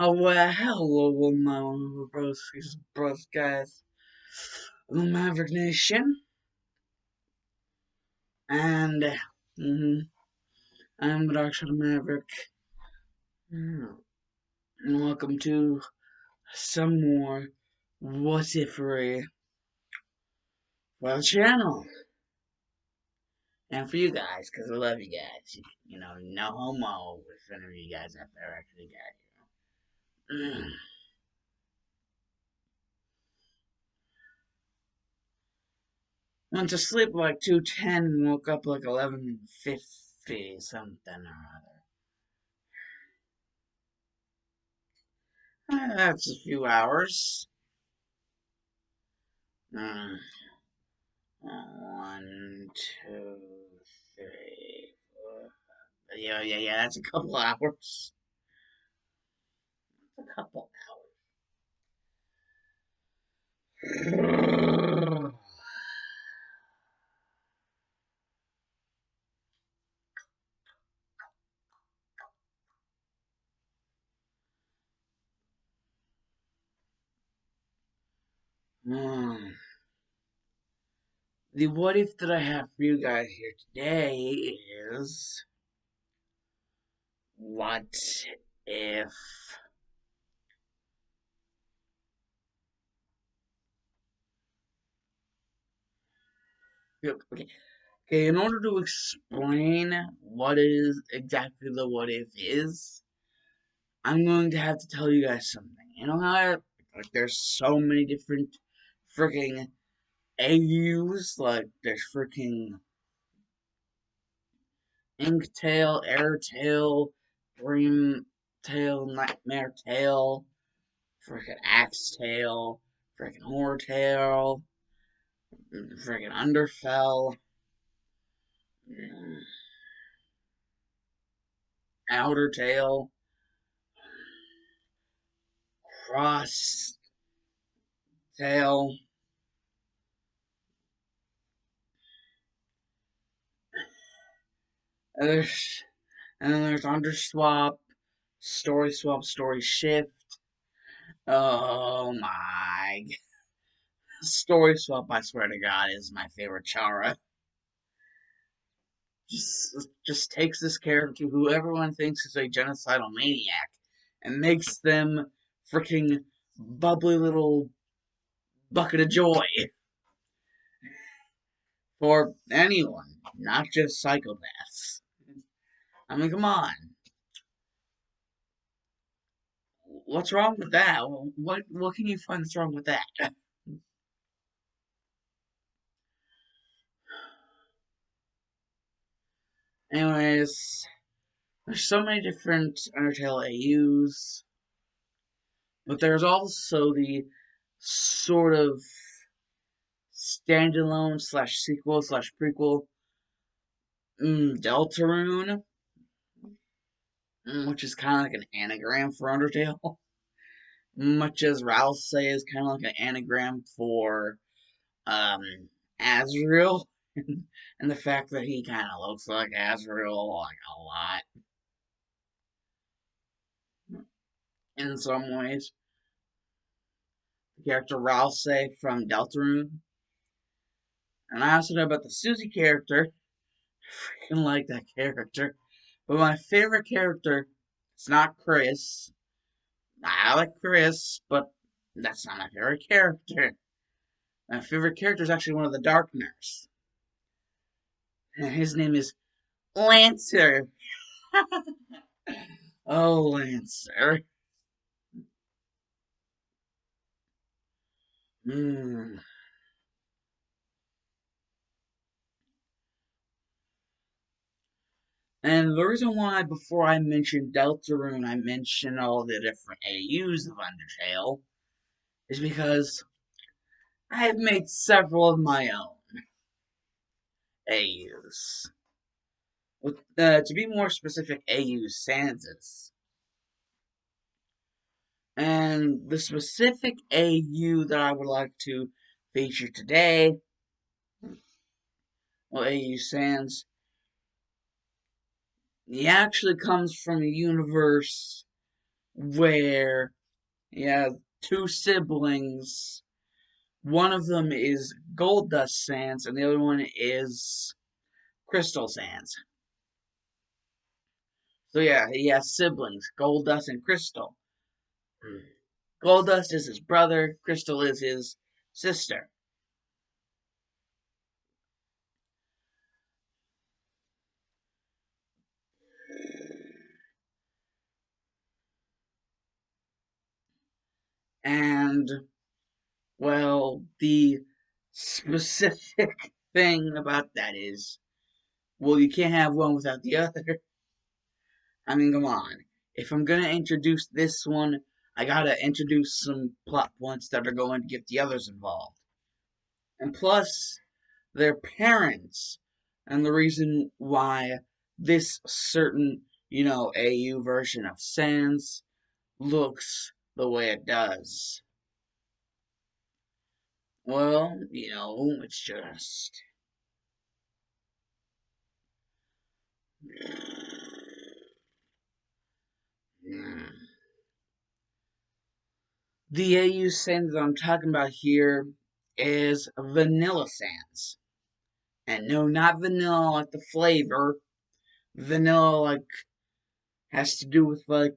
Oh, well, hello, my bros, guys. The Maverick Nation, and I'm the Dark Shadow Maverick, and welcome to some more What Ifery for the channel, and for you guys, because I love you guys. No homo if any of you guys out there actually got you. Went to sleep like 2:10 and woke up like 11:50 something or other. That's a few hours. Mm, one, two, three, four. Yeah. That's a couple hours. A couple hours. Hmm. The what if that I have for you guys here today is what if. Okay, okay, in order to explain what is exactly the what if is, I'm going to have to tell you guys something. You know how like there's so many different freaking AUs, like there's freaking Inktail, Airtail, Dreamtail, Nightmare Tail, freaking Axe Tail, freaking Horror freaking Underfell, Outer Tail, Cross Tail, there's, and then there's Underswap, Story Shift. Oh my. Story Swap, I swear to God, is my favorite Chara. Just takes this character who everyone thinks is a genocidal maniac and makes them freaking bubbly little bucket of joy for anyone, not just psychopaths. I mean, come on. What's wrong with that? What can you find that's wrong with that? Anyways, there's so many different Undertale AUs, but there's also the sort of standalone slash sequel slash prequel Deltarune, which is kind of like an anagram for Undertale, much as Rouse is kind of like an anagram for um, Azrael, and the fact that he kind of looks like Azrael like a lot in some ways. The character Rouse from Deltarune, and I also know about the Susie character. I freaking like that character, but my favorite character, it's not Chris. I like Chris, but that's not my favorite character. My favorite character is actually one of the Darkners. And his name is Lancer. Oh, Lancer. Mm. And the reason why, before I mentioned Deltarune, I mentioned all the different AUs of Undertale is because I have made several of my own AUs. To be more specific, AU Sansas. And the specific AU that I would like to feature today, well, AU Sans, he actually comes from a universe where he has two siblings. One of them is Gold Dust Sans, and the other one is Crystal Sans. So yeah, he has siblings, Gold Dust and Crystal. Gold Dust is his brother, Crystal is his sister. And, well, the specific thing about that is, well, you can't have one without the other. I mean, come on. If I'm gonna introduce this one, I gotta introduce some plot points that are going to get the others involved. And plus, their parents, and the reason why this certain, AU version of Sans looks the way it does. Well, it's just. The AU Sans that I'm talking about here is Vanilla Sans. And no, not vanilla like the flavor. Vanilla like has to do with like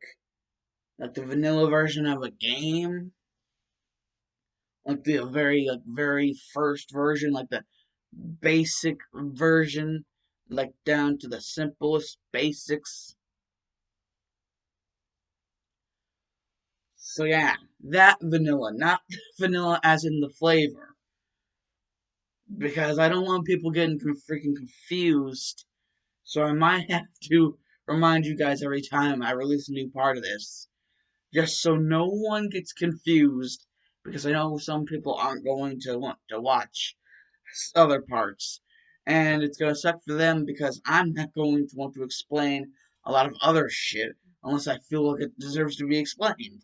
the vanilla version of a game, like the very first version, like the basic version, like down to the simplest basics. So yeah, that vanilla, not vanilla as in the flavor, because I don't want people getting freaking confused. So I might have to remind you guys every time I release a new part of this, just so no one gets confused, because I know some people aren't going to want to watch other parts, and it's gonna suck for them because I'm not going to want to explain a lot of other shit unless I feel like it deserves to be explained.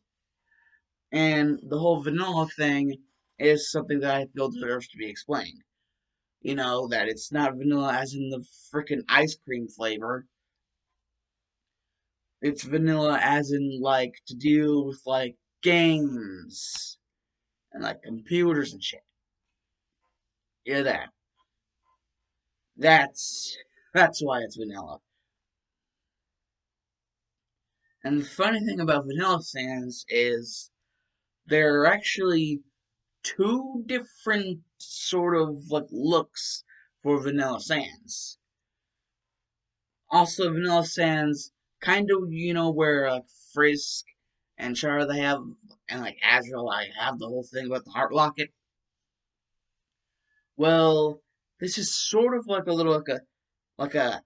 And the whole vanilla thing is something that I feel deserves to be explained. That it's not vanilla as in the frickin' ice cream flavor. It's vanilla as in like to deal with like games and like computers and shit. Yeah, that's that's why it's vanilla. And the funny thing about vanilla sands is there are actually two different sort of like looks for vanilla sands. Also, vanilla sands kind of where Frisk and Char they have, and like Azrael I have the whole thing about the heart locket. Well, this is sort of like a little like a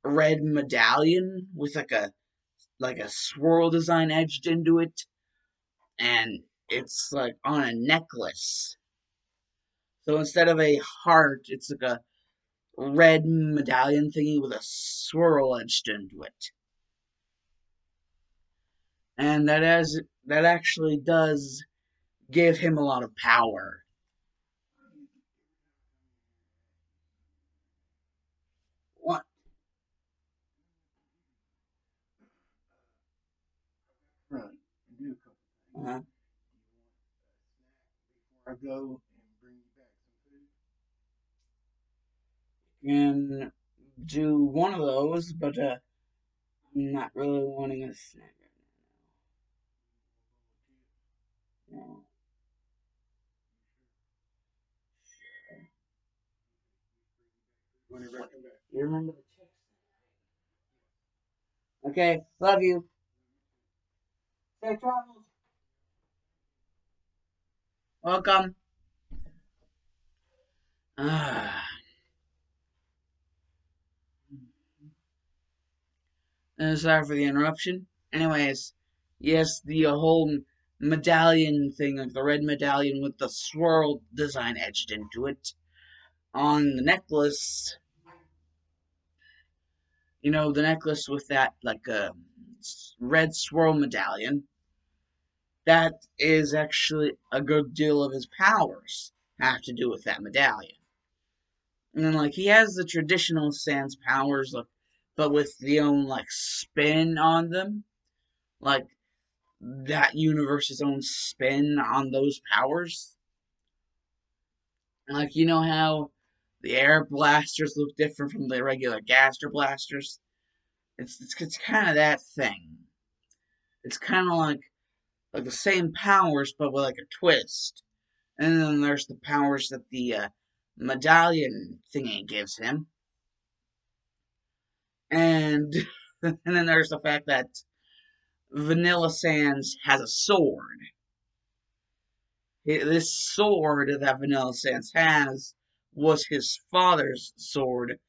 red medallion with like a swirl design edged into it, and it's like on a necklace. So instead of a heart, it's like a red medallion thingy with a swirl edged into it. And that actually does give him a lot of power. What? Right. Do a couple things. Uh, Before I go and bring you back some food. can do one of those, but I'm not really wanting a snack right now. Whenever I come back. You remember the checks? Okay, love you. Safe travels. Welcome. Ah, sorry for the interruption. Anyways, yes, the whole medallion thing, like the red medallion with the swirl design etched into it on the necklace. The necklace with that like red swirl medallion. That is actually a good deal of his powers have to do with that medallion. And then like he has the traditional Sans powers, like, but with the own like spin on them. Like that universe's own spin on those powers. Like, you know how the air blasters look different from the regular gaster blasters? It's kind of that thing. It's kind of like the same powers, but with like a twist. And then there's the powers that the medallion thingy gives him. And and then there's the fact that Vanilla Sands has a sword. This sword that Vanilla Sands has was his father's sword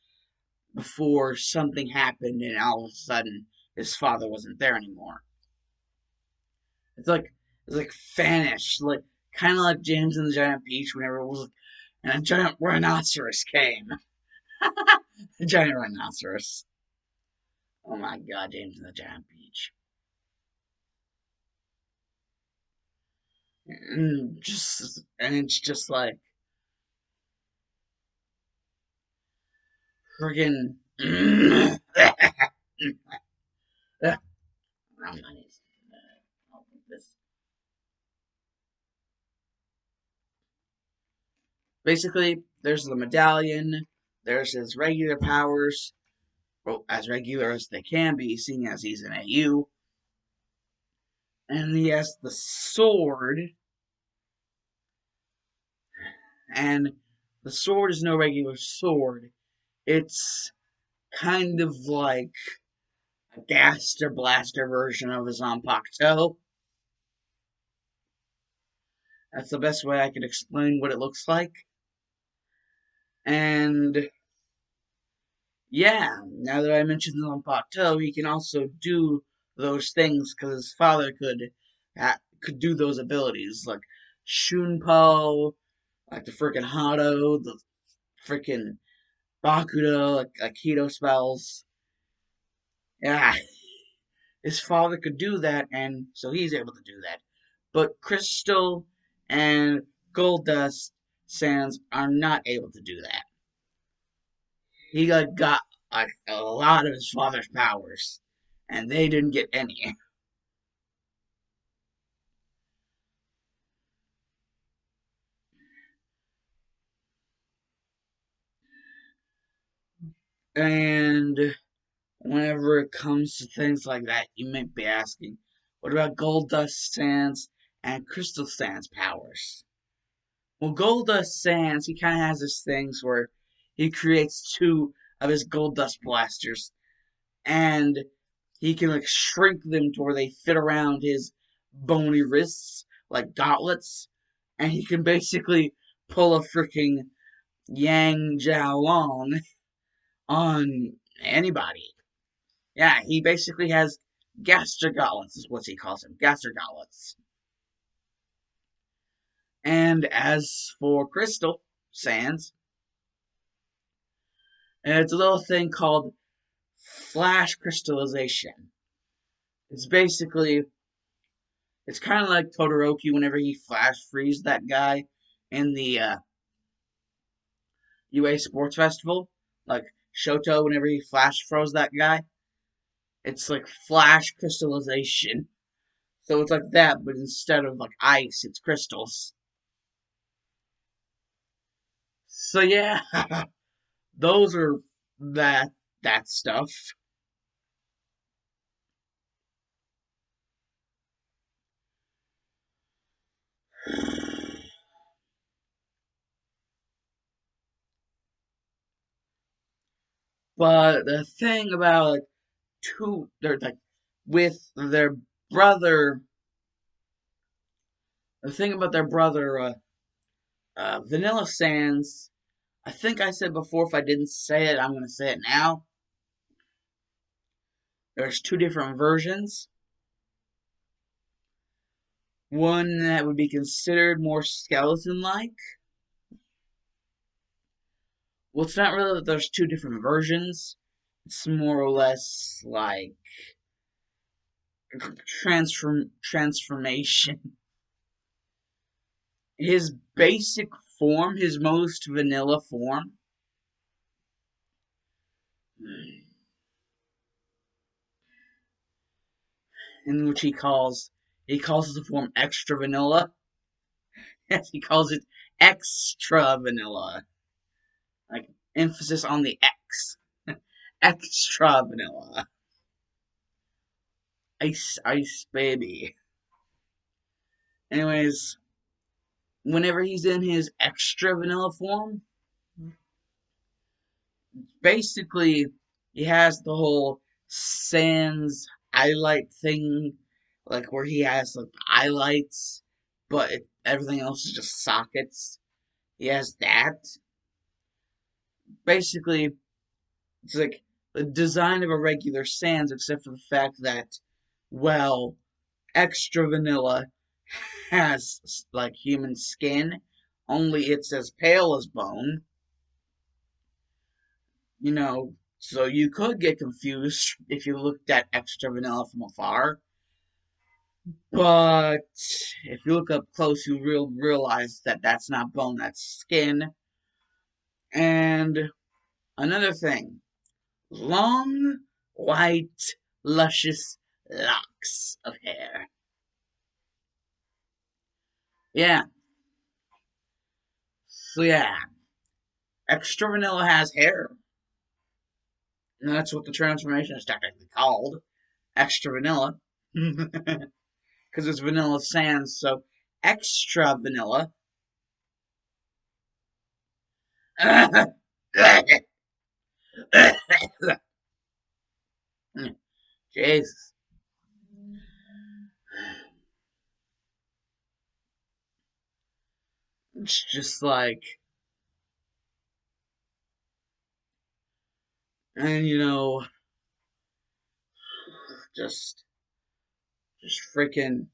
before something happened and all of a sudden his father wasn't there anymore. It's like vanished, like kind of like James and the Giant Peach whenever it was, and a giant rhinoceros came. A giant rhinoceros. Oh my god, James and the Giant Peach. And it's just like friggin' I'm not this. Basically, there's the medallion, there's his regular powers, well, as regular as they can be, seeing as he's an AU. And he has the sword, and the sword is no regular sword. It's kind of like a Gaster Blaster version of his Zanpakuto. That's the best way I can explain what it looks like. And yeah, now that I mentioned Zanpakuto, he can also do those things because his father could do those abilities like Shunpo, like the freaking Hado, the freaking Bakudo, like Keto spells. Yeah, his father could do that, and so he's able to do that. But Crystal and Goldust Sands are not able to do that. He got a lot of his father's powers, and they didn't get any. And whenever it comes to things like that, you may be asking, what about Goldust Sands and Crystal Sands powers? Well, Goldust Sands, he kind of has this things where he creates two of his Goldust blasters, and he can like shrink them to where they fit around his bony wrists like gauntlets, and he can basically pull a freaking Yang Jiaolong on anybody. Yeah, he basically has gaster gauntlets, is what he calls them, gaster gauntlets. And as for Crystal Sands, it's a little thing called flash crystallization. It's basically, it's kind of like Todoroki whenever he flash frees that guy in the UA Sports Festival. Like Shoto whenever he flash froze that guy. It's like flash crystallization. So it's like that, but instead of like ice, it's crystals. So yeah, those are that stuff. But the thing about like they're like with their brother. The thing about their brother, Vanilla Sands. I think I said before, if I didn't say it, I'm gonna say it now. There's two different versions. One that would be considered more skeleton-like. Well, it's not really that there's two different versions. It's more or less like transformation. His basic form, his most vanilla form, in which he calls he calls the form extra vanilla. Yes, he calls it extra vanilla. Like, emphasis on the X. Extra vanilla. Ice, ice, baby. Anyways, whenever he's in his extra vanilla form, basically, he has the whole sans highlight thing, like where he has like highlights, but everything else is just sockets. He has that. Basically, it's like the design of a regular sans, except for the fact that, well, extra vanilla has like human skin, only it's as pale as bone. So you could get confused if you looked at extra vanilla from afar. But if you look up close, you realize that that's not bone, that's skin. And another thing, long, white, luscious locks of hair. Yeah, so yeah, extra vanilla has hair. And that's what the transformation is technically called, extra vanilla. Because it's vanilla sans, so extra vanilla. Jesus. It's just like, and just, just freaking,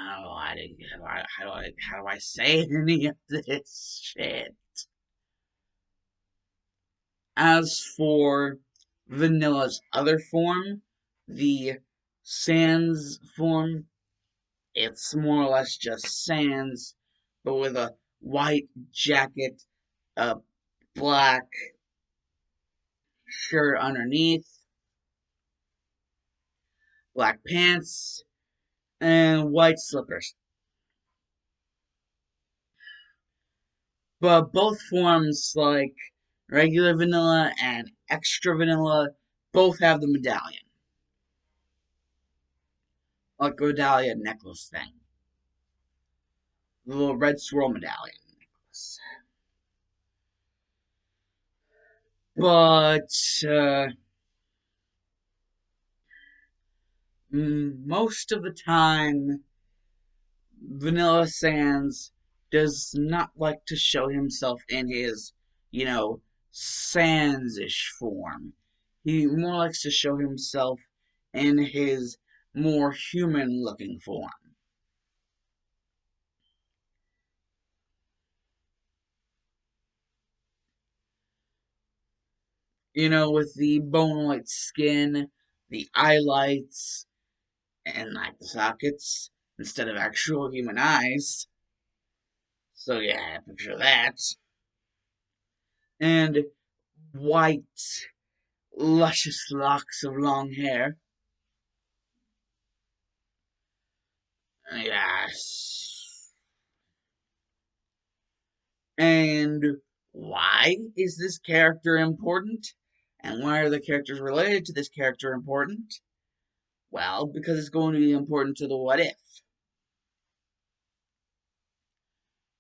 how do I say any of this shit? As for Vanilla's other form, the Sans form, it's more or less just Sans, but with a white jacket, a black shirt underneath, black pants, and white slippers. But both forms, like regular vanilla and extra vanilla, both have the medallion. Like a medallion necklace thing. The little red swirl medallion necklace. But most of the time, Vanilla Sans does not like to show himself in his, Sans-ish form. He more likes to show himself in his more human looking form. With the bone white skin, the eyelights, and like the sockets instead of actual human eyes. So yeah, picture that. And white, luscious locks of long hair. Yes. And why is this character important? And why are the characters related to this character important? Well, because it's going to be important to the what if.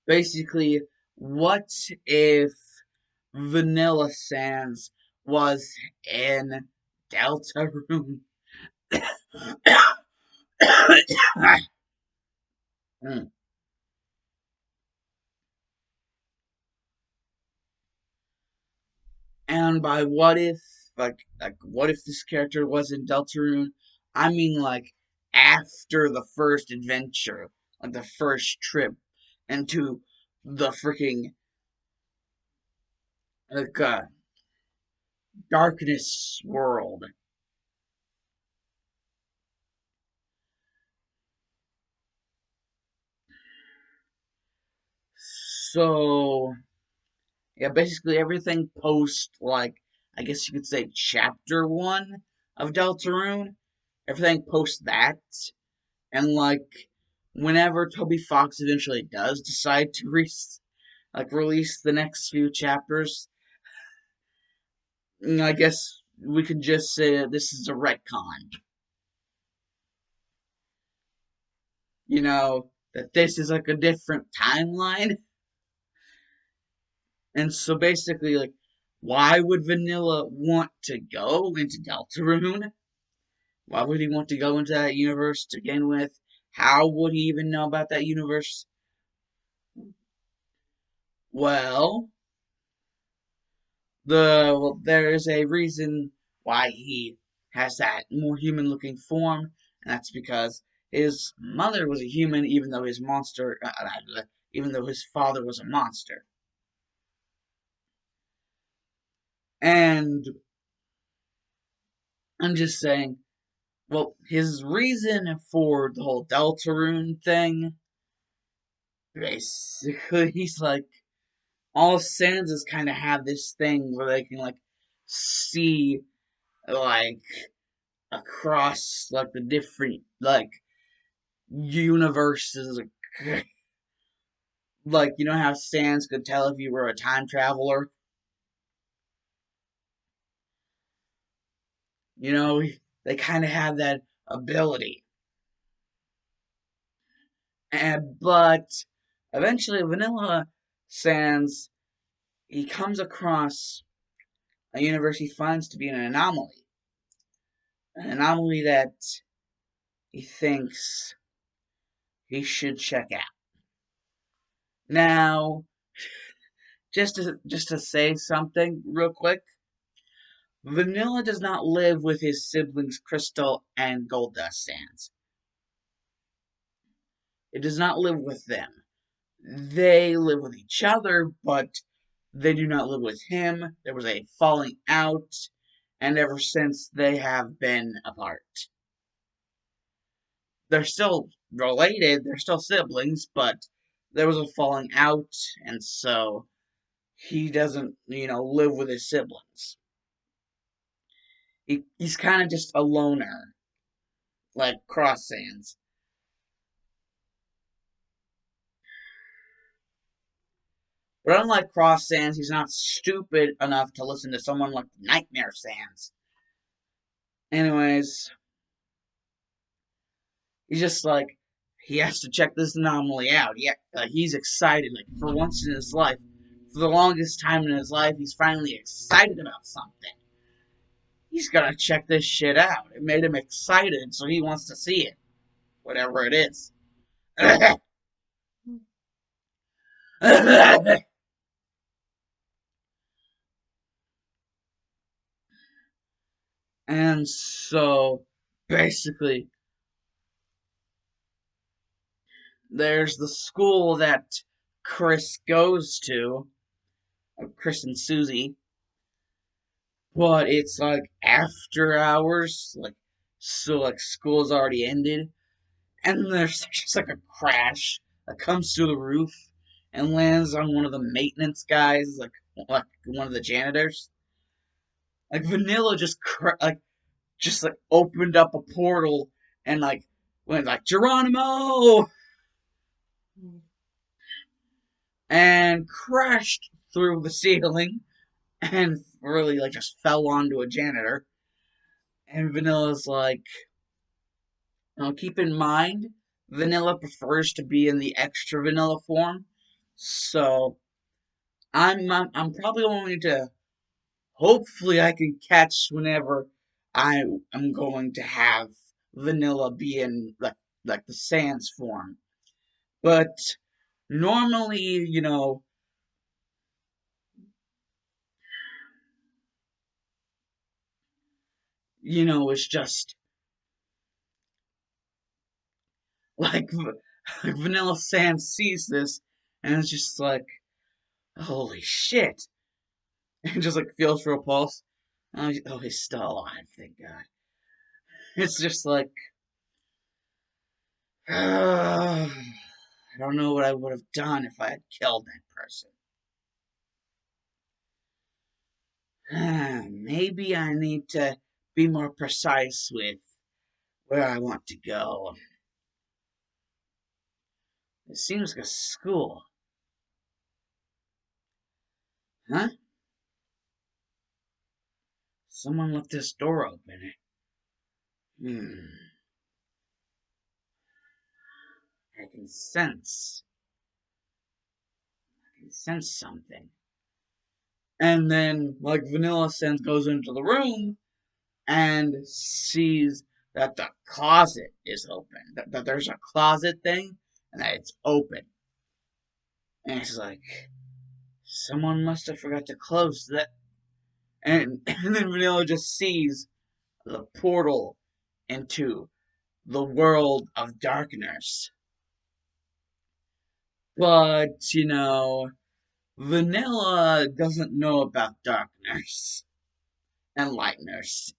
Basically, what if Vanilla Sans was in Deltarune? And by what if, what if this character was in Deltarune? I mean, like, after the first adventure, like the first trip into the freaking, like, darkness world. So, yeah, basically everything post, like, I guess you could say, chapter 1 of Deltarune. Everything post that. And, like, whenever Toby Fox eventually does decide to release the next few chapters, I guess we could just say that this is a retcon. That this is like a different timeline. And so basically, like, why would Vanilla want to go into Deltarune? Why would he want to go into that universe to begin with? How would he even know about that universe? Well, there is a reason why he has that more human looking form, and that's because his mother was a human, even though his father was a monster. And I'm just saying, well, his reason for the whole Deltarune thing, basically, he's like, all Sansas kind of have this thing where they can, like, see, like, across, like, the different, like, universes. Like, you know how Sans could tell if you were a time traveler? You know, they kind of have that ability. But eventually, Vanilla Sans, he comes across a universe he finds to be an anomaly. An anomaly that he thinks he should check out. Now, just to say something real quick, Vanilla does not live with his siblings Crystal and Goldust Sans. It does not live with them. They live with each other, but they do not live with him. There was a falling out, and ever since they have been apart. They're still related, they're still siblings, but there was a falling out, and so he doesn't, live with his siblings. He's kind of just a loner, like Cross Sands. But unlike Cross Sands, he's not stupid enough to listen to someone like Nightmare Sands. Anyways, he's just like, he has to check this anomaly out. Yeah, he's excited, like, for once in his life. For the longest time in his life, he's finally excited about something. He's gonna check this shit out. It made him excited, so he wants to see it, whatever it is. And so, basically, there's the school that Chris goes to, Chris and Susie, but it's like after hours, like, so, like, school's already ended, and there's just like a crash that comes through the roof and lands on one of the maintenance guys, like one of the janitors. Like Vanilla just opened up a portal and like went like Geronimo and crashed through the ceiling and really like just fell onto a janitor. And Vanilla's like, keep in mind, Vanilla prefers to be in the extra vanilla form, so I'm probably going to, hopefully I can catch whenever I am going to have Vanilla be in like the Sans form. But normally, it's just like, like Vanilla Sans sees this and it's just like, holy shit. And just like feels for a pulse. Oh, he's still alive, thank God. It's just like, I don't know what I would have done if I had killed that person. Maybe I need to be more precise with where I want to go. It seems like a school. Huh? Someone left this door open. Hmm. I can sense. I can sense something. And then, like, Vanilla Sense goes into the room and sees that the closet is open. That there's a closet thing and that it's open. And it's like, someone must have forgot to close that. And then Vanilla just sees the portal into the world of darkness. But, Vanilla doesn't know about darkness and lightness.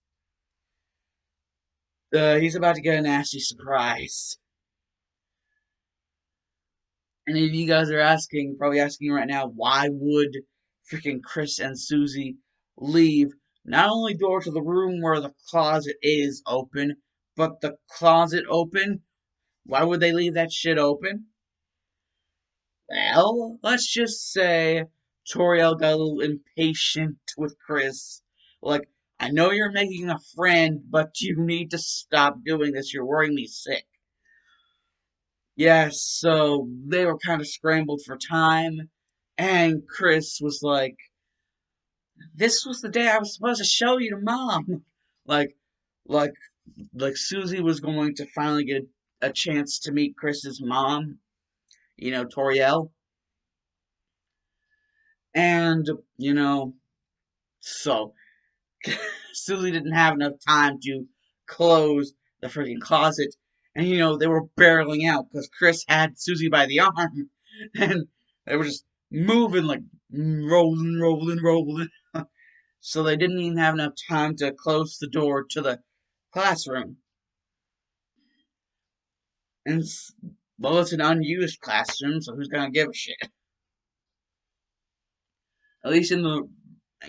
He's about to get a nasty surprise. And if you guys are asking, probably asking right now, why would freaking Chris and Susie leave not only door to the room where the closet is open, but the closet open? Why would they leave that shit open? Well, let's just say Toriel got a little impatient with Chris. Like, I know you're making a friend, but you need to stop doing this. You're worrying me sick. Yes, so they were kind of scrambled for time, and Chris was like, "This was the day I was supposed to show you to Mom." Like, like, like Susie was going to finally get a chance to meet Chris's mom, Toriel, and so Susie didn't have enough time to close the freaking closet, and they were barreling out because Chris had Susie by the arm, and they were just moving like rolling, rolling, rolling. So they didn't even have enough time to close the door to the classroom. And well, it's an unused classroom, so who's gonna give a shit? At least in the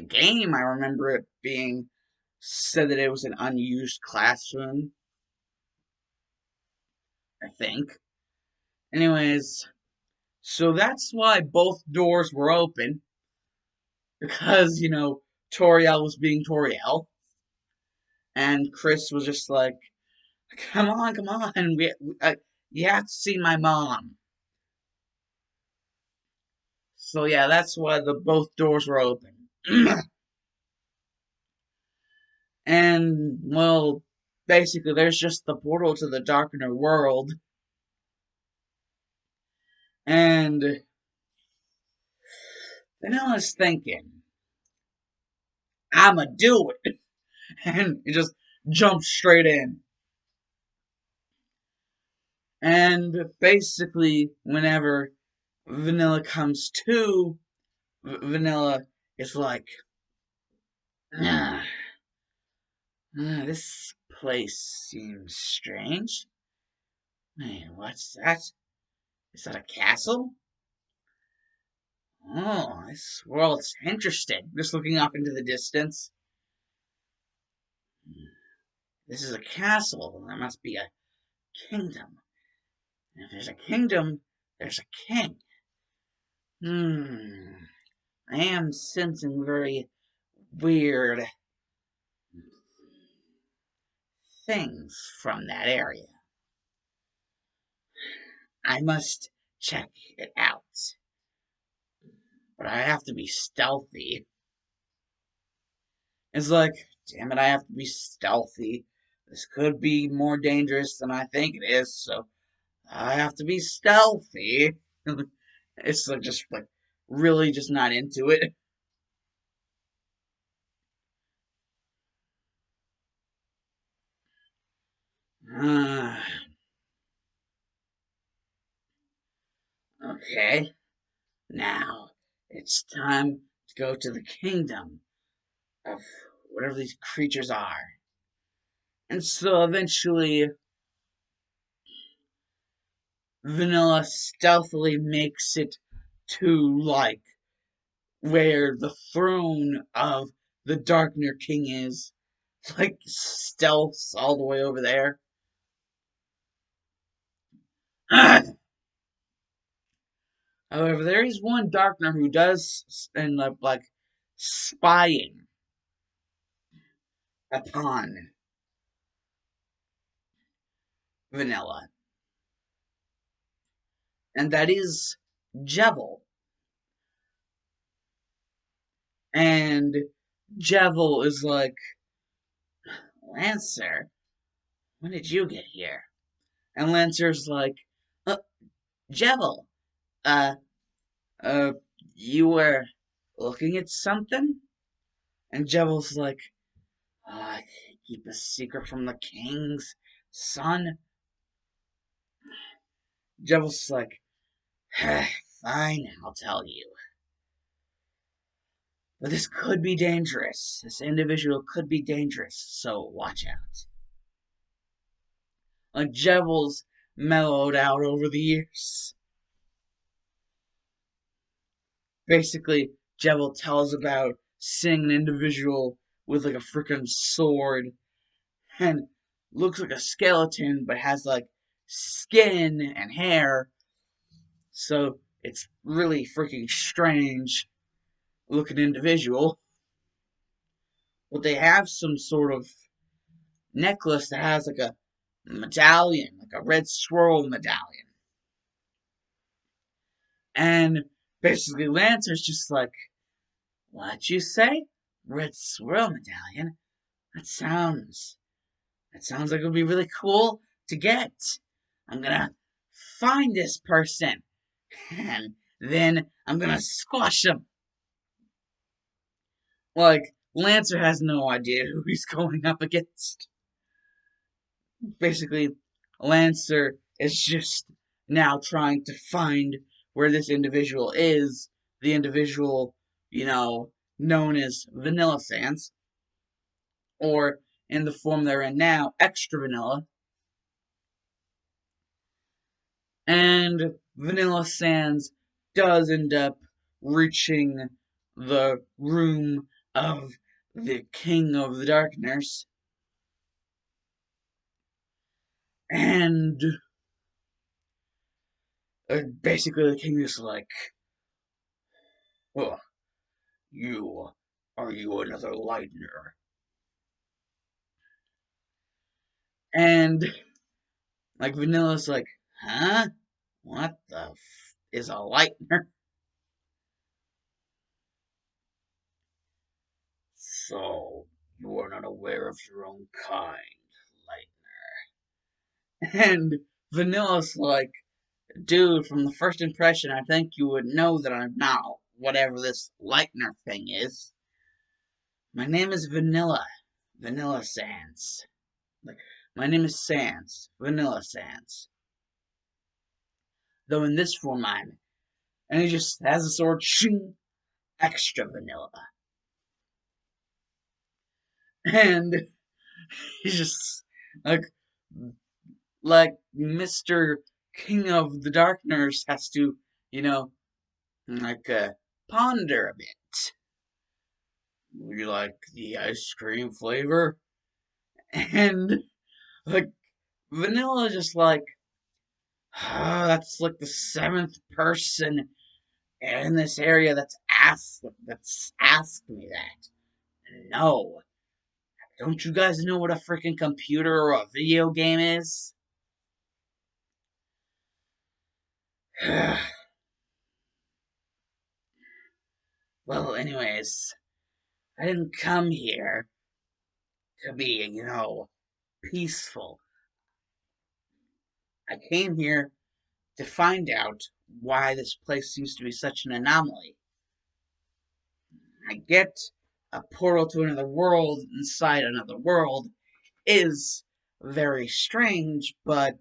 game, I remember it being said that it was an unused classroom. I think. Anyways, so that's why both doors were open because Toriel was being Toriel, and Chris was just like, come on, you have to see my mom." So yeah, that's why the both doors were open, and well, basically, there's just the portal to the darkener world, and Vanilla's thinking, "I'ma do it," and he just jumps straight in. And basically, whenever Vanilla comes to, Vanilla is like, "Ah, this place seems strange. Hey, what's that? Is that a castle? Oh, this world's interesting." Just looking off into the distance. This is a castle. There must be a kingdom. And if there's a kingdom, there's a king. Hmm. I am sensing very weird things from that area. I must check it out. But I have to be stealthy. It's like, damn it, I have to be stealthy. This could be more dangerous than I think it is, so I have to be stealthy. It's like just like really just not into it. Uh, okay, now it's time to go to the kingdom of whatever these creatures are. And so eventually, Vanilla stealthily makes it to like where the throne of the Darkner King is. Like stealths all the way over there. However, there is one Darkner who does end up like spying upon Vanilla, and that is Jevil. And Jevil is like, Lancer, when did you get here? And Lancer's like, uh, Jevil, uh, uh, you were looking at something? And Jevil's like, I can't keep a secret from the king's son. Jevil's like, fine, I'll tell you. But this could be dangerous. This individual could be dangerous, so watch out. Like Jevil's mellowed out over the years. Basically, Jevil tells about seeing an individual with like a freaking sword and looks like a skeleton but has like skin and hair. So it's really freaking strange looking individual. But they have some sort of necklace that has like a medallion, like a red swirl medallion. And basically Lancer's just like, what you say? Red swirl medallion? That sounds like it would be really cool to get. I'm gonna find this person and then I'm gonna squash him. Like, Lancer has no idea who he's going up against. Basically, Lancer is just now trying to find where this individual is. The individual, known as Vanilla Sans, or in the form they're in now, Extra Vanilla. And Vanilla Sans does end up reaching the room of the King of the Darkness. And basically, the king is like, "Oh, are you another Lightner?" And like Vanilla's like, "Huh? What the is a Lightner?" So you are not aware of your own kind, Lightner. And Vanilla's like, "Dude, from the first impression, I think you would know that I'm not whatever this Lightner thing is. My name is Vanilla, Vanilla Sans." Like, my name is Sans, Vanilla Sans. Though in this form I'm. And he just has a sword, shing, extra vanilla. And he's just like, Mr. King of the Darkness has to, you know, like, ponder a bit. Would you like the ice cream flavor? And, like, Vanilla just like, that's like the seventh person in this area that's asked me that. No. Don't you guys know what a freaking computer or a video game is? Well, anyways, I didn't come here to be, peaceful. I came here to find out why this place seems to be such an anomaly. I get a portal to another world inside another world is very strange, but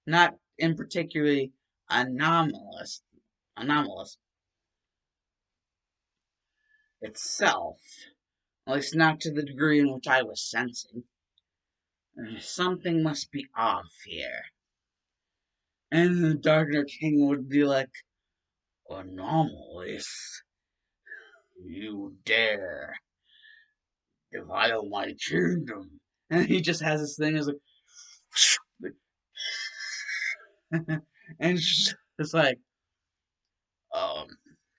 not in particularly anomalous. Anomalous itself, at least not to the degree in which I was sensing. Something must be off here. And the Darker King would be like, anomalous? You dare? Defile my kingdom. And he just has this thing, is like, and it's like, um,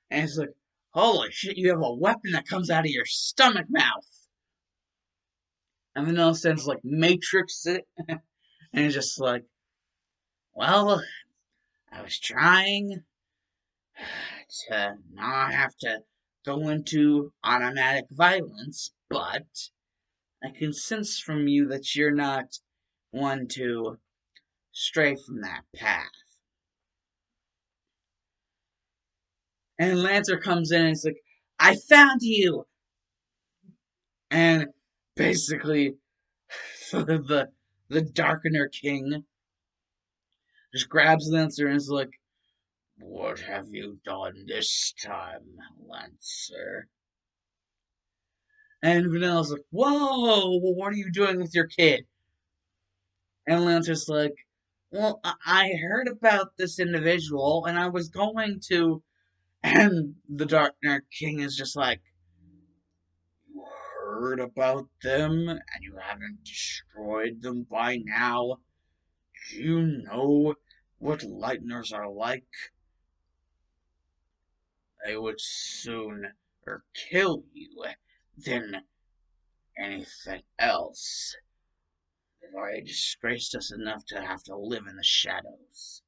and it's like, holy shit, you have a weapon that comes out of your stomach mouth. And Vanilla Sense like matrix it, and it's just like, well, I was trying to not have to go into automatic violence, but I can sense from you that you're not one to stray from that path. And Lancer comes in and it's like, I found you! And basically, the Darkener King just grabs Lancer and is like, what have you done this time, Lancer? And Vanilla's like, whoa, what are you doing with your kid? And Lancer's like, well, I heard about this individual and I was going to. And the Darkener King is just like, you heard about them and you haven't destroyed them by now? Do you know what Lightners are like? They would sooner kill you than anything else. They've already disgraced us enough to have to live in the shadows.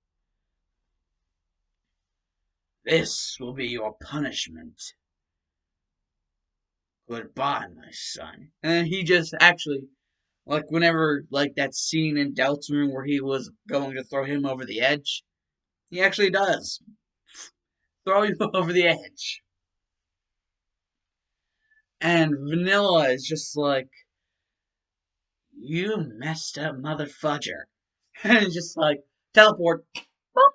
This will be your punishment. Goodbye, my son. And he just actually, like, whenever, like, that scene in Deltarune where he was going to throw him over the edge, he actually does throw you over the edge. And Vanilla is just like, you messed up mother fudger. And just like, teleport, boop,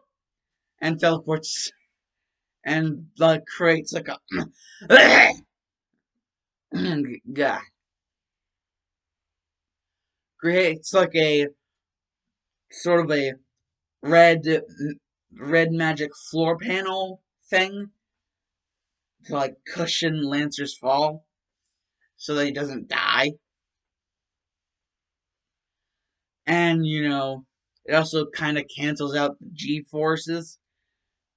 and teleports, and like creates like a, God, creates like a sort of a red, red magic floor panel thing to like cushion Lancer's fall so that he doesn't die. And, it also kind of cancels out the G forces,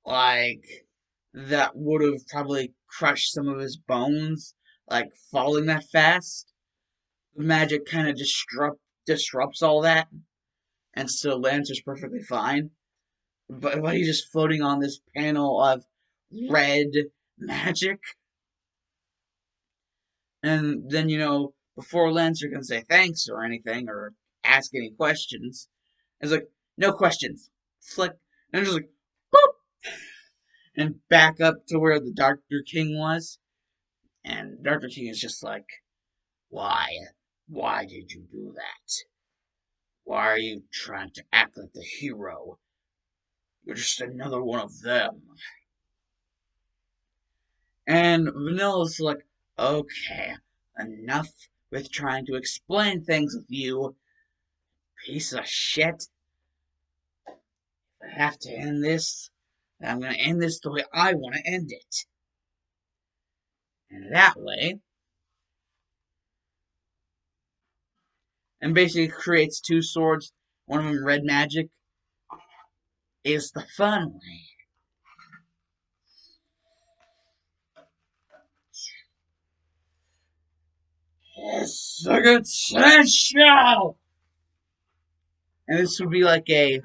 like, that would have probably crushed some of his bones, like, falling that fast. The magic kind of disrupts all that, and still Lancer's perfectly fine. But he's just floating on this panel of red magic. And then, before Lancer can say thanks or anything, or ask any questions, it's like, no questions. Flick. And just like, boop! And back up to where the Dr. King was. And Dr. King is just like, why? Why did you do that? Why are you trying to act like the hero? You're just another one of them. And Vanilla's like, okay, enough with trying to explain things with you, piece of shit. If I have to end this, then I'm going to end this the way I want to end it. And that way, and basically creates two swords, one of them red magic, is the fun way. It's a good show! And this would be like a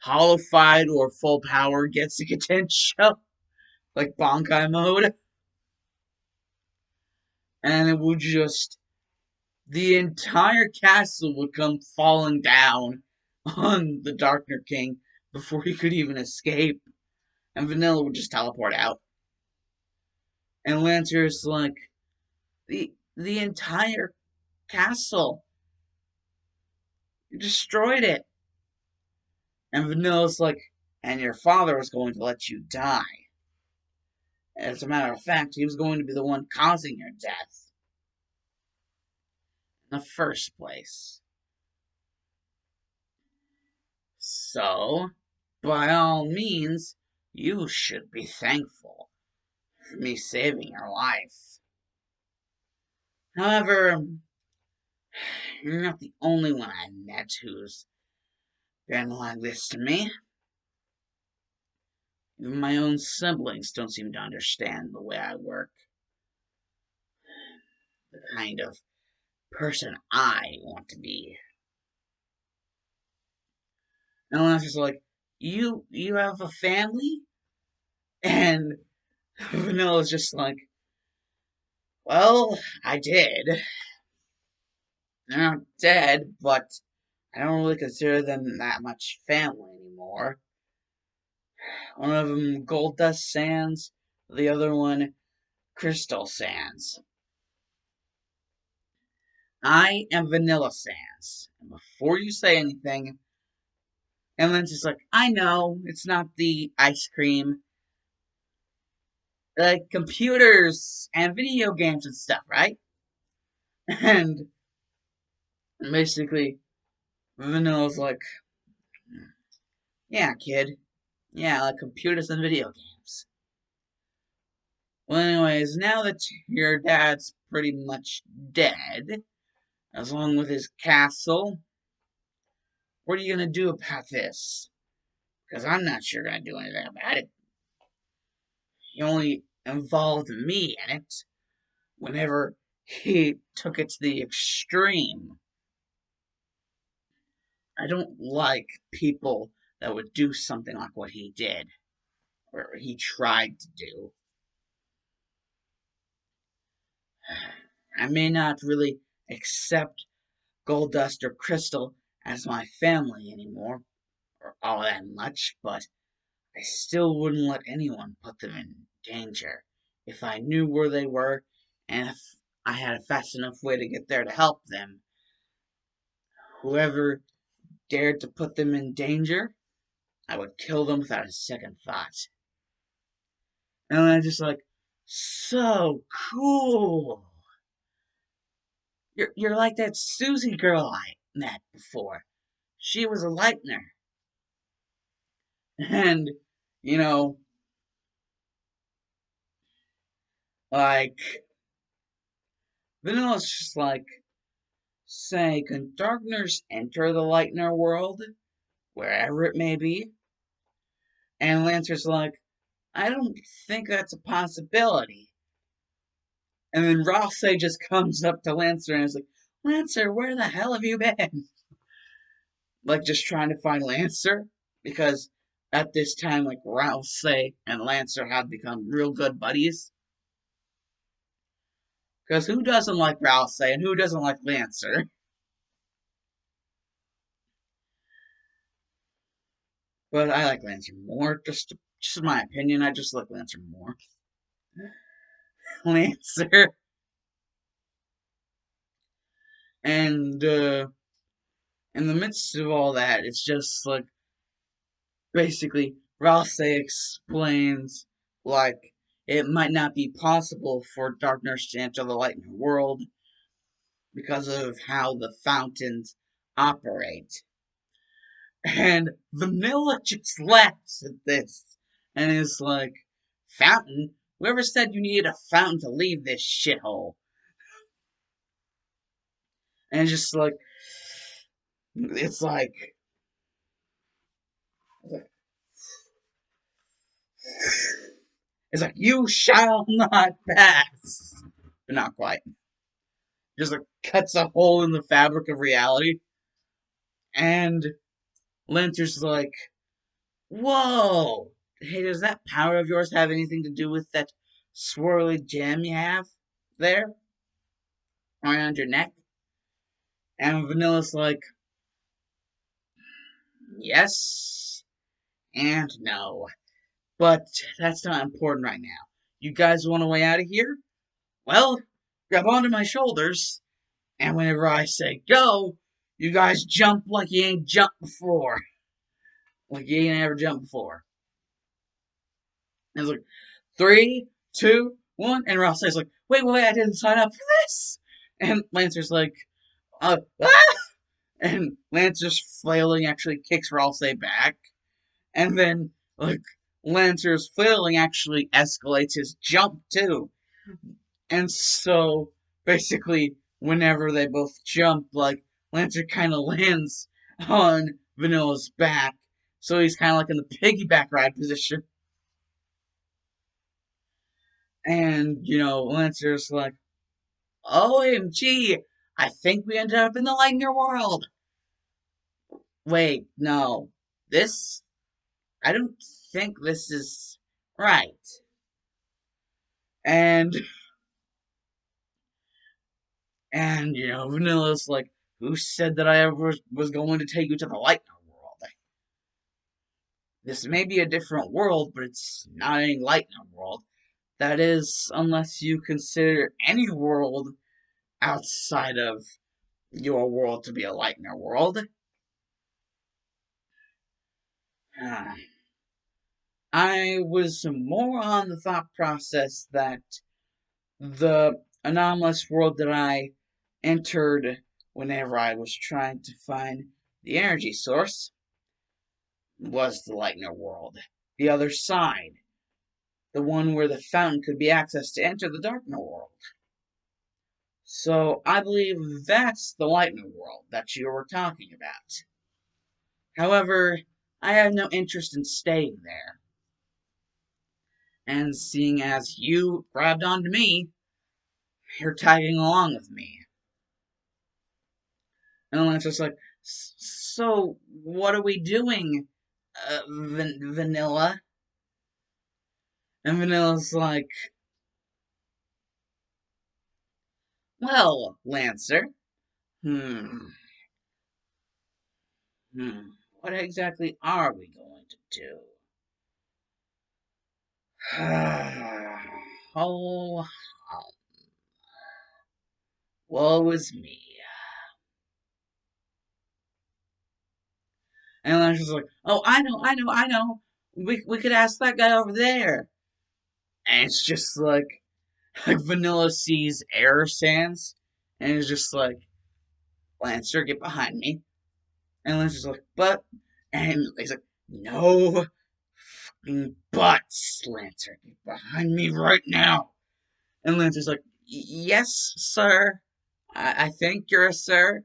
hollowified or full power gets a potential, like Bankai mode. And it would just, the entire castle would come falling down on the Darkener King before he could even escape. And Vanilla would just teleport out. And Lancer's like, the entire castle. You destroyed it. And Vanilla's like, and your father was going to let you die. As a matter of fact, he was going to be the one causing your death in the first place. So, by all means, you should be thankful for me saving your life. However, you're not the only one I've met who's been like this to me. Even my own siblings don't seem to understand the way I work, the kind of person I want to be. And Lana's just like, you have a family? And Vanilla's just like, well, I did. They're not dead, but I don't really consider them that much family anymore. One of them Gold Dust Sands, the other one Crystal Sands. I am Vanilla Sands. And before you say anything, and then she's like, I know, it's not the ice cream. Like computers and video games and stuff, right? And basically, Vanilla's like, yeah, kid. Yeah, like computers and video games. Well, anyways, now that your dad's pretty much dead, along with his castle, what are you gonna do about this? Because I'm not sure gonna do anything about it. He only involved me in it whenever he took it to the extreme. I don't like people that would do something like what he did, or he tried to do. I may not really accept Goldust or Crystal as my family anymore, or all that much, but I still wouldn't let anyone put them in danger if I knew where they were and if I had a fast enough way to get there to help them. Whoever dared to put them in danger, I would kill them without a second thought. And I'm just like, so cool. You're like that Susie girl I met before. She was a lightner. And, you know, like, Vanilla's just like, say, can darkness enter the Lightner world, wherever it may be? And Lancer's like, I don't think that's a possibility. And then Rosse just comes up to Lancer and is like, Lancer, where the hell have you been? Like, just trying to find Lancer, because at this time, like, Rouse and Lancer had become real good buddies. Because who doesn't like Rouse and who doesn't like Lancer? But I like Lancer more. Just my opinion. I just like Lancer more. Lancer. And in the midst of all that, it's just like basically Rosse explains like it might not be possible for darkness to enter the lightning world because of how the fountains operate. And Vanilla just laughs at this and is like, Fountain? Whoever said you needed a fountain to leave this shithole? And it's just like, it's like, it's like, you shall not pass. But not quite. Just like cuts a hole in the fabric of reality. And Lancer's like, whoa! Hey, does that power of yours have anything to do with that swirly gem you have there around your neck? And Vanilla's like, yes and no. But that's not important right now. You guys want a way out of here? Well, grab onto my shoulders, and whenever I say go, you guys jump like you ain't jumped before. Like you ain't ever jumped before. And it's like, 3, 2, 1, and Ross says like, wait, I didn't sign up for this. And Lancer's like, ah! And Lancer's flailing actually kicks Ralsei back. And then, like, Lancer's flailing actually escalates his jump too. And so basically, whenever they both jump, like, Lancer kind of lands on Vanilla's back. So he's kind of like in the piggyback ride position. And, Lancer's like, OMG, I think we ended up in the Lightning world. Wait, no. This, I don't think this is right. And, Vanilla's like, who said that I ever was going to take you to the Lightning world? This may be a different world, but it's not any Lightning world. That is, unless you consider any world outside of your world to be a Lightning world. I was more on the thought process that the anomalous world that I entered whenever I was trying to find the energy source was the Lightning world. The other side. The one where the fountain could be accessed to enter the Darkner world. So I believe that's the Lightning world that you were talking about. However, I have no interest in staying there. And seeing as you grabbed onto me, you're tagging along with me. And Lance just like, so what are we doing, Vanilla? And Vanilla's like, well, Lancer, hmm, what exactly are we going to do? Oh, woe is me. And Lancer's like, oh, I know. We could ask that guy over there. And it's just like Vanilla sees air sands, and is just like, Lancer, get behind me. And Lancer's like, but, and he's like, no fucking buts, Lancer, get behind me right now. And Lancer's like, yes, sir. I think you're a sir.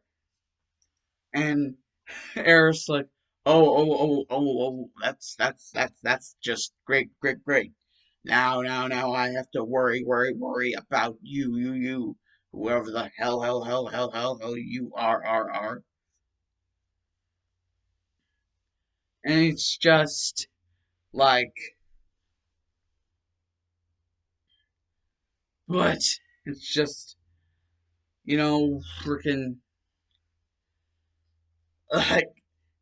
And Eric's like, that's just great. Now, I have to worry about you, whoever the hell you are. And it's just like, but it's just, freaking, like,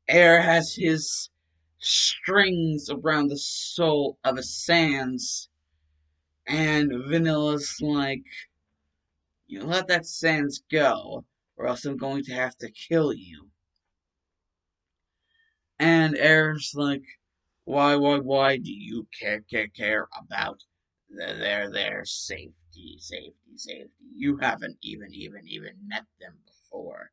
Air has his strings around the soul of a Sans, and Vanilla's like, you let that Sans go, or else I'm going to have to kill you. And Air's like, why do you care about their safety? You haven't even met them before.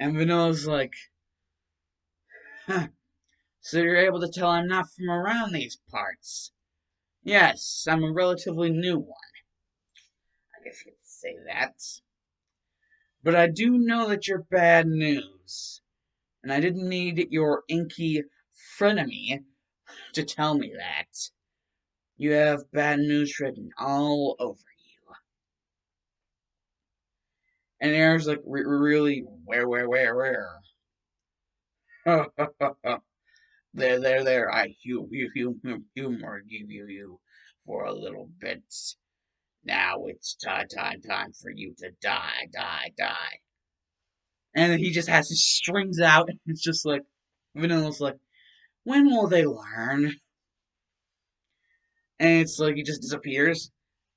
And Vanilla's like, huh, so you're able to tell I'm not from around these parts. Yes, I'm a relatively new one. I guess you could say that. But I do know that you're bad news. And I didn't need your inky frenemy to tell me that. You have bad news written all over you. And Aaron's like, really? Where? there. I humor you for a little bit. Now it's time for you to die. And he just has his strings out, and it's just like, Vanilla's like, when will they learn? And it's like, he just disappears,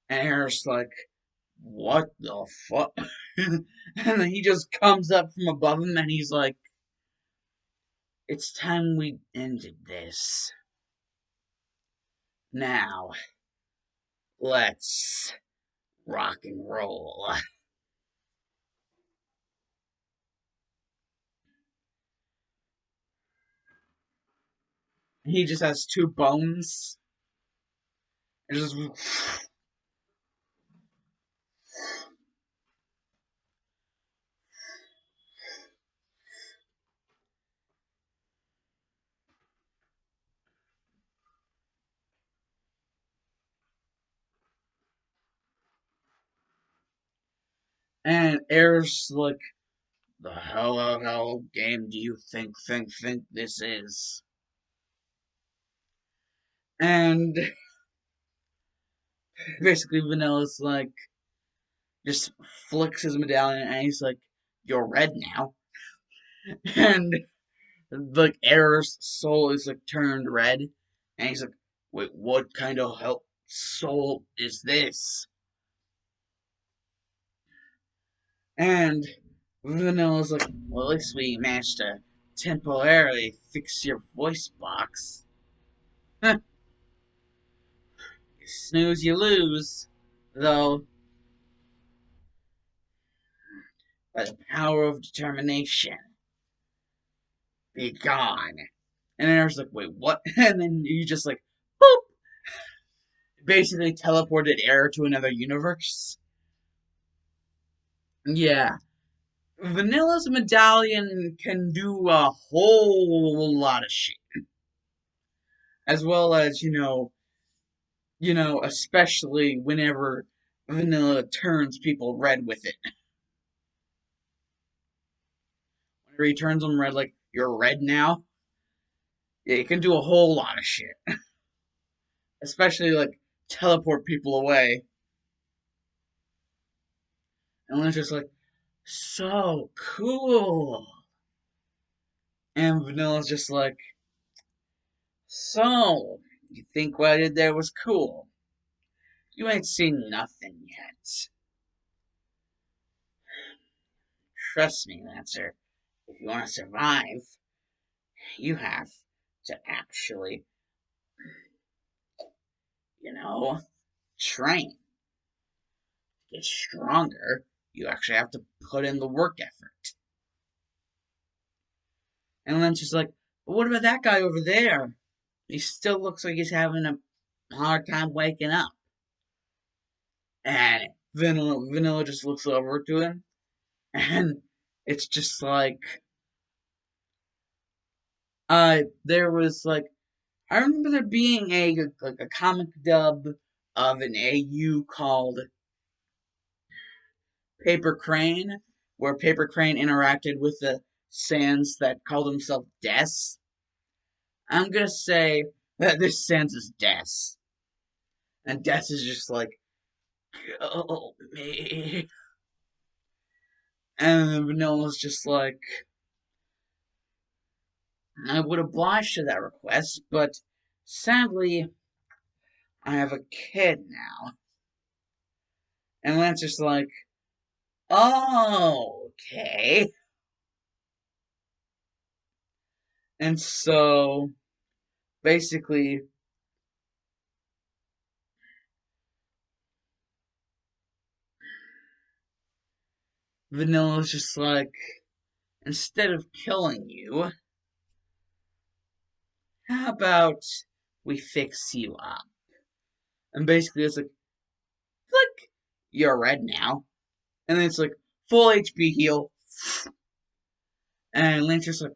and Aaron's like, what the fuck? And then he just comes up from above him, and he's like, it's time we ended this. Now, let's rock and roll. He just has two bones, It just, and Air's like, the hell game do you think this is? And basically Vanilla's like, just flicks his medallion and he's like, you're red now. And like Air's soul is like turned red. And he's like, wait, what kind of hell soul is this? And Vanilla's like, well, at least we managed to temporarily fix your voice box. You snooze, you lose. Though, by the power of determination, be gone. And Air's like, wait, what? And then you just like, boop! Basically teleported Air to another universe. Yeah. Vanilla's medallion can do a whole lot of shit. As well as, especially whenever Vanilla turns people red with it. Whenever he turns them red, like, you're red now, yeah, it can do a whole lot of shit. Especially, like, teleport people away. And Lynch just like, so cool. And Vanilla's just like, so, you think what I did there was cool? You ain't seen nothing yet. Trust me, Lancer. If you want to survive, you have to actually, you know, train. To get stronger, you actually have to put in the work effort. And Lynch is like, but what about that guy over there? He still looks like he's having a hard time waking up. And Vanilla just looks over to him, and it's just like, there was like, I remember there being a comic dub of an AU called Paper Crane, where Paper Crane interacted with the Sans that called himself D.S.M. I'm gonna say that this Sans is D.S.M. And D.S.M is just like, kill me. And Vanilla's just like, I would oblige to that request, but sadly, I have a kid now. And Lancer's like, oh, okay. And so, basically, Vanilla's just like, instead of killing you, how about we fix you up? And basically, it's like, look, you're red now. And then it's like, full HP heal. And Lancer's like,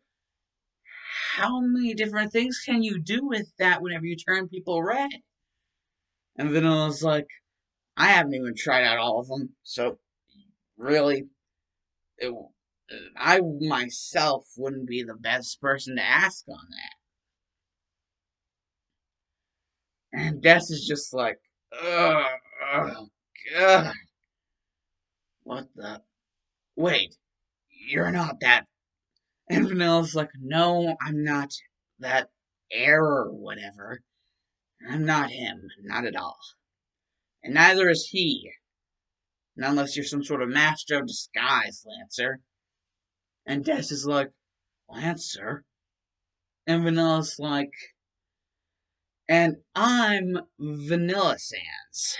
how many different things can you do with that whenever you turn people red? And Vanilla's like, I haven't even tried out all of them, so really, it, I myself wouldn't be the best person to ask on that. And Death is just like, ugh, ugh, ugh, what the? Wait, you're not that. And Vanilla's like, no, I'm not that heir or whatever. I'm not him, not at all. And neither is he, unless you're some sort of master of disguise, Lancer. And Death is like, Lancer? And Vanilla's like, and I'm Vanilla Sans.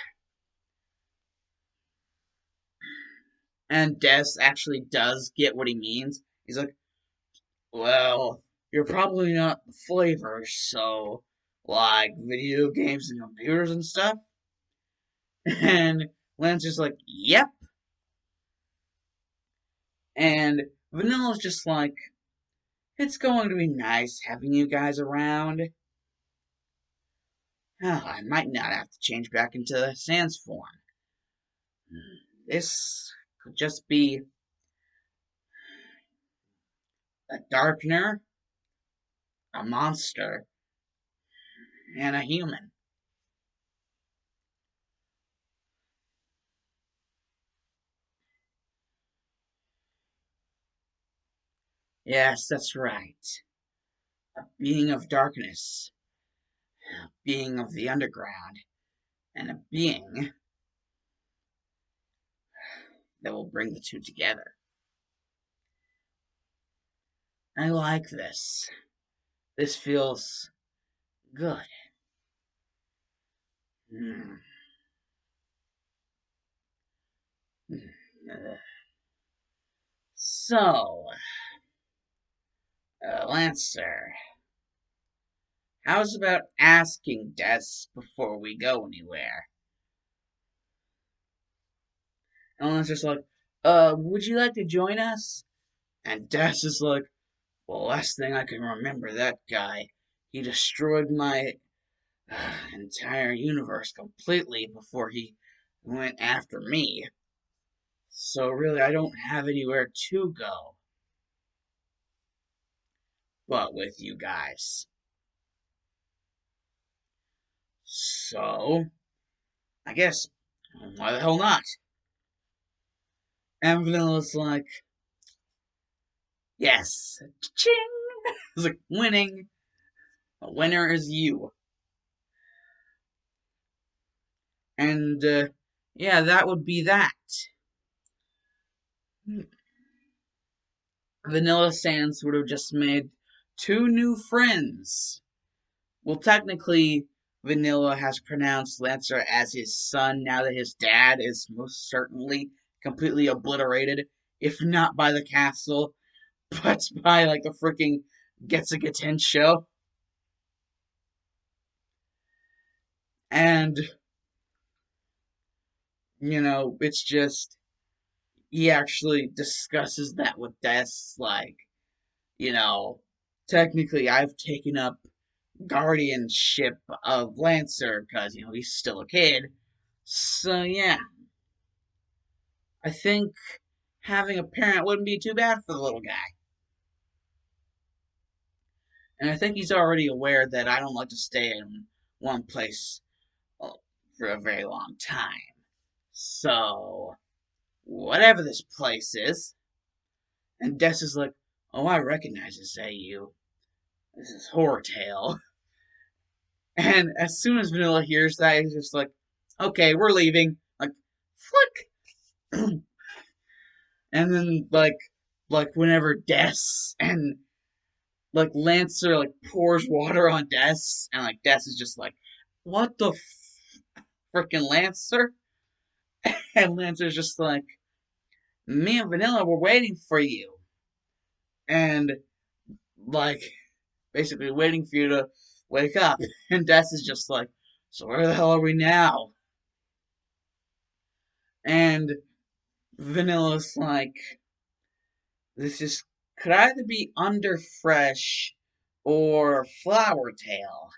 And Des actually does get what he means. He's like, well, you're probably not the flavor, so like video games and computers and stuff. And Lancer's like, yep. And Vanilla's just like, it's going to be nice having you guys around. Oh, I might not have to change back into Sans form. This could just be a darkener, a monster, and a human. Yes, that's right. A being of darkness, a being of the underground, and a being that will bring the two together. I like this. This feels good. Hmm. Uh, So, Lancer, how's about asking Des before we go anywhere? And Lancer's like, would you like to join us? And Des is like, well, last thing I can remember that guy. He destroyed my entire universe completely before he went after me. So really, I don't have anywhere to go but with you guys. So, I guess, why the hell not? And Vanilla's like, yes, ching! It's like, winning. The winner is you. And, yeah, that would be that. Vanilla Sans would have just made two new friends. Well, technically, Vanilla has pronounced Lancer as his son now that his dad is most certainly completely obliterated, if not by the castle, but by like the freaking Getsugaten show. And, it's just, he actually discusses that with Des, like, you know, technically I've taken up guardianship of Lancer because, he's still a kid. So, yeah, I think having a parent wouldn't be too bad for the little guy. And I think he's already aware that I don't like to stay in one place for a very long time. So, whatever this place is, and Des is like, oh, I recognize this AU. This is Horror Tale. And as soon as Vanilla hears that, he's just like, okay, we're leaving. Like, flick. And then like whenever Des and like Lancer like pours water on Des, and like Des is just like, what the freaking Lancer? And Lancer's just like, me and Vanilla were waiting for you, and like basically waiting for you to wake up. And Des is just like, so where the hell are we now? And Vanilla's like, this is could either be Underfresh or Flower Tail.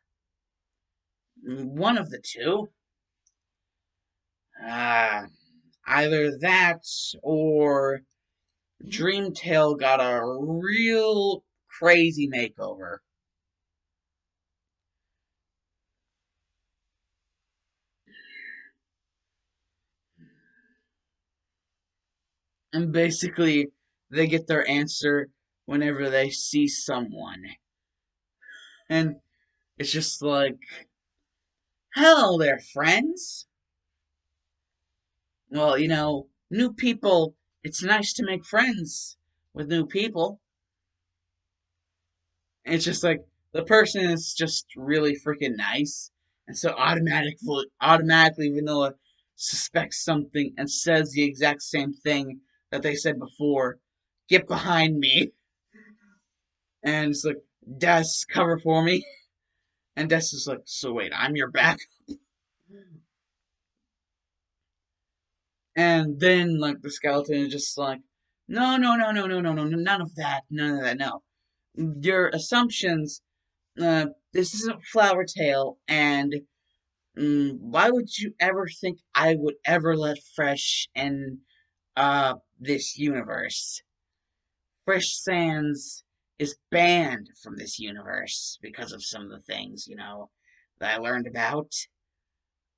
One of the two. Uh, either that or Dreamtail got a real crazy makeover. And basically, they get their answer whenever they see someone. And it's just like, hello there, friends. Well, new people, it's nice to make friends with new people. It's just like the person is just really freaking nice, and so automatically Vanilla suspects something and says the exact same thing that they said before. Get behind me, and it's like, Des, cover for me. And Des is like, so wait, I'm your back. And then like the skeleton is just like, no, no, no, no, no, no, no, none of that, none of that, no. Your assumptions. This isn't Flower Tale, and why would you ever think I would ever let Fresh in this universe? Fresh Sands is banned from this universe because of some of the things, that I learned about.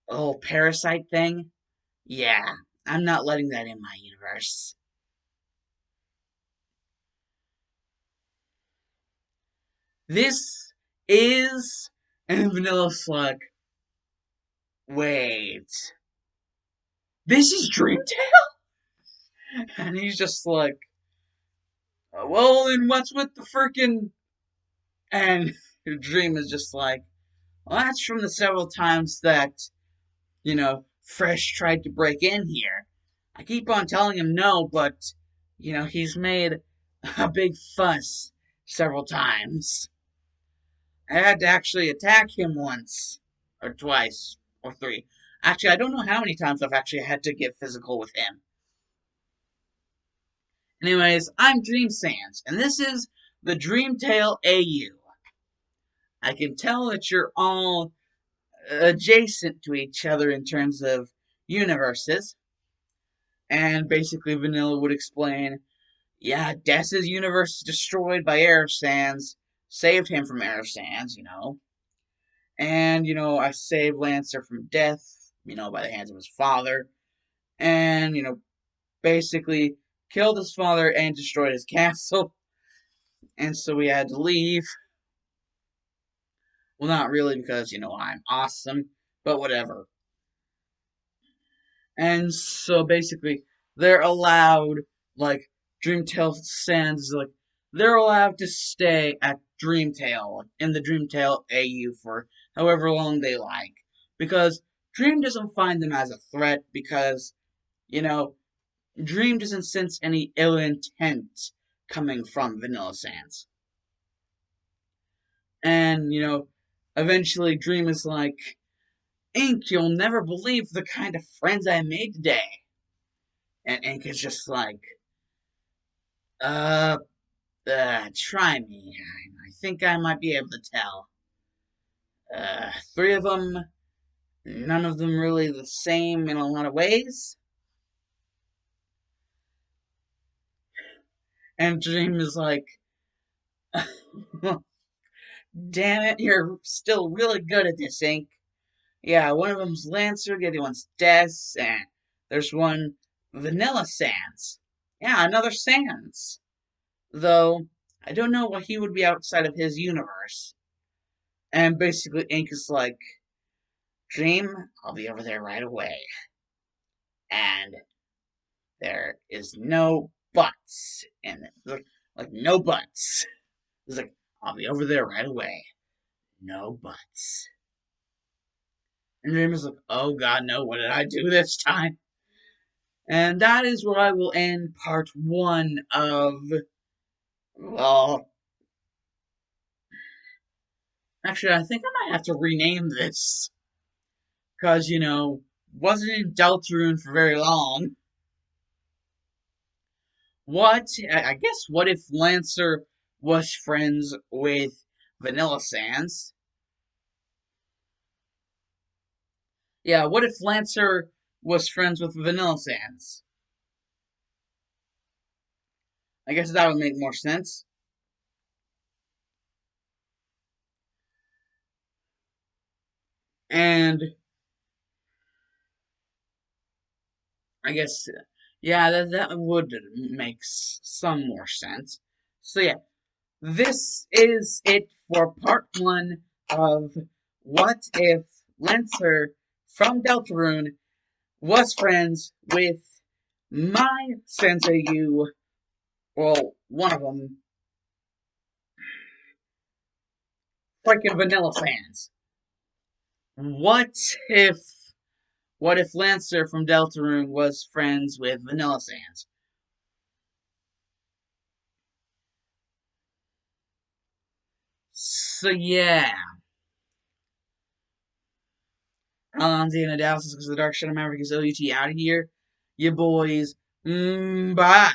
The whole parasite thing. Yeah, I'm not letting that in my universe. This is. And Vanilla's like, wait, this is Dreamtale? And he's just like, well, then what's with the freaking. And Dream is just like, well, that's from the several times that, Fresh tried to break in here. I keep on telling him no, but, he's made a big fuss several times. I had to actually attack him once, or twice, or three. Actually, I don't know how many times I've actually had to get physical with him. Anyways, I'm Dream Sans, and this is the Dreamtale AU. I can tell that you're all adjacent to each other in terms of universes, and basically Vanilla would explain, yeah, Des' universe is destroyed by Air Sans, saved him from Air Sans, and, I saved Lancer from death, by the hands of his father, and, basically killed his father and destroyed his castle, and so we had to leave. Well, not really because, I'm awesome, but whatever. And so basically, they're allowed, like, Dreamtale Sands, like, they're allowed to stay at Dreamtale, in the Dreamtale AU for however long they like. Because Dream doesn't find them as a threat, because, you know, Dream doesn't sense any ill intent coming from Vanilla Sands. And, eventually Dream is like, Ink, you'll never believe the kind of friends I made today. And Ink is just like, uh, try me. I think I might be able to tell. Three of them, none of them really the same in a lot of ways. And Dream is like, damn it, you're still really good at this, Ink. Yeah, one of them's Lancer, the other one's Des, and there's one Vanilla Sans. Yeah, another Sans. Though, I don't know why he would be outside of his universe. And basically, Ink is like, Dream, I'll be over there right away. And there is no buts in it. Like no buts. It's like, I'll be over there right away. No buts. And Dream is like, oh god, no, what did I do this time? And that is where I will end part one of, well, actually, I think I might have to rename this. Because, wasn't in Deltarune for very long. I guess, what if Lancer was friends with Vanilla Sans? Yeah, what if Lancer was friends with Vanilla Sans? I guess that would make more sense. And I guess, yeah, that would make some more sense. So, yeah, this is it for part one of What If Lancer from Deltarune was friends with my Sensei U, well, one of them, freaking Vanilla Sans. What if what if Lancer from Deltarune was friends with Vanilla Sans? So yeah, Alonzi and Adalsis because the Dark Shadow Maverick is OUT out of here. You boys, bye.